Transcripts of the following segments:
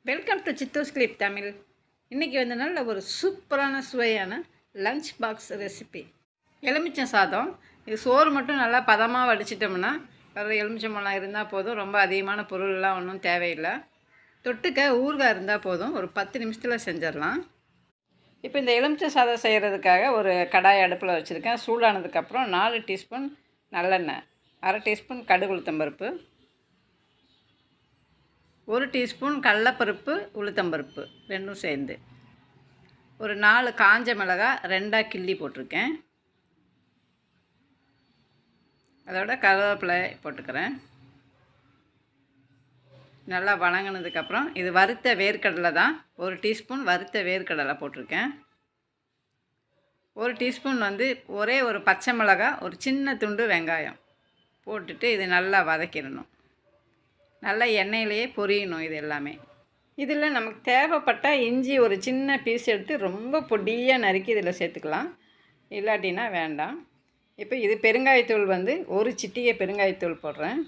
Welcome to சித்தூஸ் clip Tamil. இன்றைக்கி வந்து நல்ல ஒரு சூப்பரான சுவையான லஞ்ச் பாக்ஸ் ரெசிபி எலுமிச்சம் சாதம். இது சோறு மட்டும் நல்லா பதமாக வடிச்சிட்டோம்னா வேறு எலுமிச்சம்பழம் இருந்தால் போதும். ரொம்ப அதிகமான பொருள்லாம் ஒன்றும் தேவையில்லை. தொட்டுக்க ஊறுகாய் இருந்தால் போதும். ஒரு 10 நிமிஷத்தில் செஞ்சிடலாம். இப்போ இந்த எலுமிச்சம் சாதம் செய்கிறதுக்காக ஒரு கடாய் அடுப்பில் வச்சுருக்கேன். சூடானதுக்கப்புறம் 4 டீஸ்பூன் நல்லெண்ணெய், 1/2 டீஸ்பூன் கடுகு உளுத்தம்பருப்பு, 1 டீஸ்பூன் கடலைப்பருப்பு உளுத்தம்பருப்பு ரெண்டும் சேர்ந்து, ஒரு 4 காஞ்ச மிளகாய் 2ஆக கிள்ளி போட்டிருக்கேன். அதோட கருவேப்பிலை போட்டுக்கிறேன். நல்லா வணங்கினதுக்கப்புறம் இது வறுத்த வேர்க்கடலை தான். 1 டீஸ்பூன் வறுத்த வேர்க்கடலை போட்டிருக்கேன். 1 டீஸ்பூன் வந்து ஒரே ஒரு பச்சை மிளகாய், ஒரு சின்ன துண்டு வெங்காயம் போட்டுட்டு இது நல்லா வதக்கிடணும். நல்லா எண்ணெயிலேயே பொரியணும் இது எல்லாமே. இதில் நமக்கு தேவைப்பட்ட இஞ்சி ஒரு சின்ன பீஸ் எடுத்து ரொம்ப பொடியாக நறுக்கி இதில் சேர்த்துக்கலாம், இல்லாட்டினா வேண்டாம். இப்போ இது பெருங்காயத்தூள் வந்து ஒரு சிட்டிகை பெருங்காயத்தூள் போடுறேன்.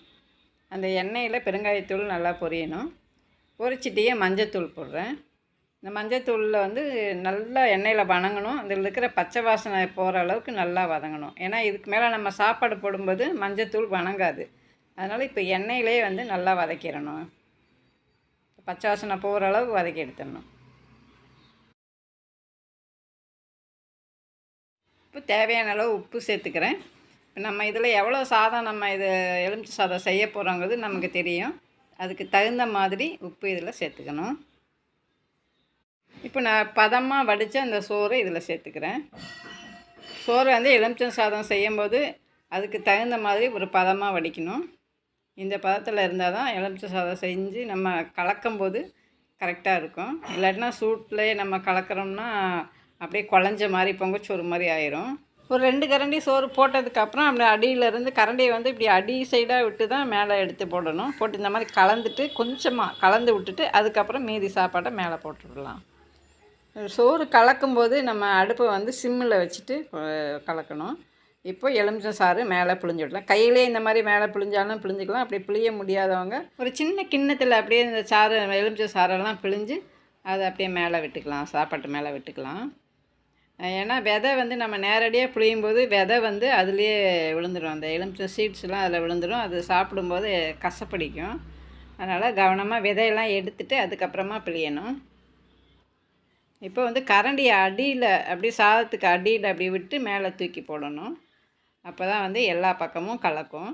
அந்த எண்ணெயில் பெருங்காயத்தூள் நல்லா பொரியணும். ஒரு சிட்டிகை மஞ்சத்தூள் போடுறேன். இந்த மஞ்சத்தூளில் வந்து நல்லா எண்ணெயில் வதங்கணும். அதில் இருக்கிற பச்சை வாசனை போகிற அளவுக்கு நல்லா வதங்கணும். ஏன்னா இதுக்கு மேலே நம்ம சாப்பாடு போடும்போது மஞ்சத்தூள் வதங்காது. அதனால் இப்போ எண்ணெயிலே வந்து நல்லா வதக்கிடணும். பச்சை வாசனை போகிற அளவுக்கு வதக்கி எடுத்துடணும். இப்போ தேவையான அளவு உப்பு சேர்த்துக்கிறேன். இப்போ நம்ம இதில் எவ்வளோ சாதம் நம்ம இது எலுமிச்சை சாதம் செய்ய போகிறோங்கிறது நமக்கு தெரியும். அதுக்கு தகுந்த மாதிரி உப்பு இதில் சேர்த்துக்கணும். இப்போ நான் பதமாக வடித்த அந்த சோறு இதில் சேர்த்துக்கிறேன். சோறு வந்து எலுமிச்சை சாதம் செய்யும்போது அதுக்கு தகுந்த மாதிரி ஒரு பதமாக வடிக்கணும். இந்த பதத்தில் இருந்தால் தான் எலுமிச்சை சாதம் செஞ்சு நம்ம கலக்கும்போது கரெக்டாக இருக்கும். இல்லாட்டினா சூட்லேயே நம்ம கலக்கிறோம்னா அப்படியே குழஞ்ச மாதிரி பொங்கச்சோறு மாதிரி ஆயிரும். ஒரு 2 கரண்டி சோறு போட்டதுக்கப்புறம் அப்படி அடியிலேருந்து கரண்டியை வந்து இப்படி அடி சைடாக விட்டு தான் மேலே எடுத்து போடணும். போட்டு இந்த மாதிரி கலந்துட்டு கொஞ்சமாக கலந்து விட்டுட்டு அதுக்கப்புறம் மீதி சாப்பாட்டை மேலே போட்டுவிடலாம். சோறு கலக்கும்போது நம்ம அடுப்பை வந்து சிம்மில் வச்சுட்டு கலக்கணும். இப்போ எலுமிச்சை சாறு மேலே பிழிஞ்சு விடலாம். கையிலே இந்த மாதிரி மேலே பிழிஞ்சாலும் பிழிஞ்சிக்கலாம். அப்படி பிழிய முடியாதவங்க ஒரு சின்ன கிண்ணத்தில் அப்படியே இந்த சாறு எலுமிச்சை சாரெல்லாம் பிழிஞ்சு அதை அப்படியே மேலே விட்டுக்கலாம், சாப்பாட்டு மேலே விட்டுக்கலாம். ஏன்னா விதை வந்து நம்ம நேரடியாக பிழியும் போது விதை வந்து அதுலேயே விழுந்துடும். அந்த எலுமிச்சை சீட்ஸ்லாம் அதில் விழுந்துடும். அது சாப்பிடும்போது கசப்படிக்கும். அதனால் கவனமாக விதையெல்லாம் எடுத்துகிட்டு அதுக்கப்புறமா பிழியணும். இப்போ வந்து கரண்டியை அடியில் அப்படி சாதத்துக்கு அடியில் அப்படி விட்டு மேலே தூக்கி போடணும். அப்போ தான் வந்து எல்லா பக்கமும் கலக்கும்.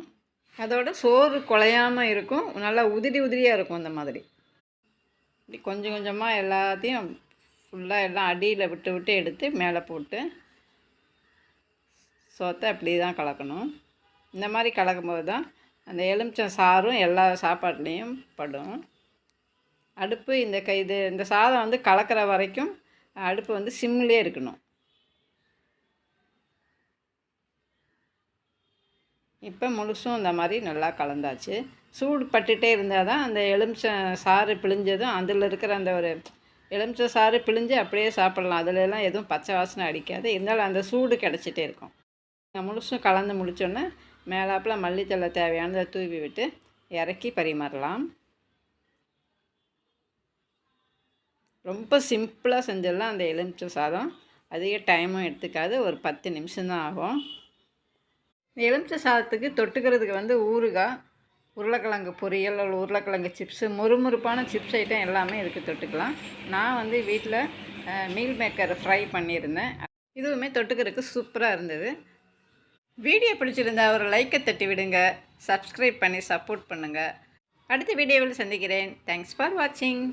அதோட சோறு குலையாமல் இருக்கும். நல்லா உதிரி உதிரியாக இருக்கும். இந்த மாதிரி இப்படி கொஞ்சம் கொஞ்சமாக எல்லாத்தையும் ஃபுல்லாக எல்லாம் அடியில் விட்டு விட்டு எடுத்து மேலே போட்டு சோத்தை அப்படி தான் கலக்கணும். இந்த மாதிரி கலக்கும்போது தான் அந்த எலுமிச்சம் சாறும் எல்லா சாப்பாட்லேயும் படும். அடுப்பு இந்த சாதம் வந்து கலக்கிற வரைக்கும் அடுப்பு வந்து சிம்லேயே இருக்கணும். இப்போ முழுசும் இந்த மாதிரி நல்லா கலந்தாச்சு. சூடு பட்டுகிட்டே இருந்தால் தான் அந்த எலுமிச்சை சாறு பிழிஞ்சதும் அதில் இருக்கிற அந்த ஒரு எலுமிச்சை சாறு பிழிஞ்சு அப்படியே சாப்பிட்லாம். அதிலெல்லாம் எதுவும் பச்சை வாசனை அடிக்காது. இருந்தாலும் அந்த சூடு கிடச்சிட்டே இருக்கும். முழுசும் கலந்து முடித்தோன்னே மேலாப்பில் மல்லித்தழை தேவையானதை தூவி விட்டு இறக்கி பரிமாறலாம். ரொம்ப சிம்பிளாக செஞ்சிடலாம் அந்த எலுமிச்சை சாதம். அதிக டைமும் எடுத்துக்காது. ஒரு 10 நிமிஷம்தான் ஆகும். எலுமிச்சை சாதத்துக்கு தொட்டுக்கிறதுக்கு வந்து ஊறுகாய், உருளைக்கிழங்கு பொரியல், உருளைக்கிழங்கு சிப்ஸு, முறுமுறுப்பான சிப்ஸ் ஐட்டம் எல்லாமே இதுக்கு தொட்டுக்கலாம். நான் வந்து வீட்டில் மீல் மேக்கர் ஃப்ரை பண்ணியிருந்தேன். இதுவுமே தொட்டுக்கிறதுக்கு சூப்பராக இருந்தது. வீடியோ பிடிச்சிருந்தா ஒரு லைக்கை தட்டி விடுங்க. சப்ஸ்கிரைப் பண்ணி சப்போர்ட் பண்ணுங்கள். அடுத்த வீடியோவில் சந்திக்கிறேன். தேங்க்ஸ் ஃபார் வாட்சிங்.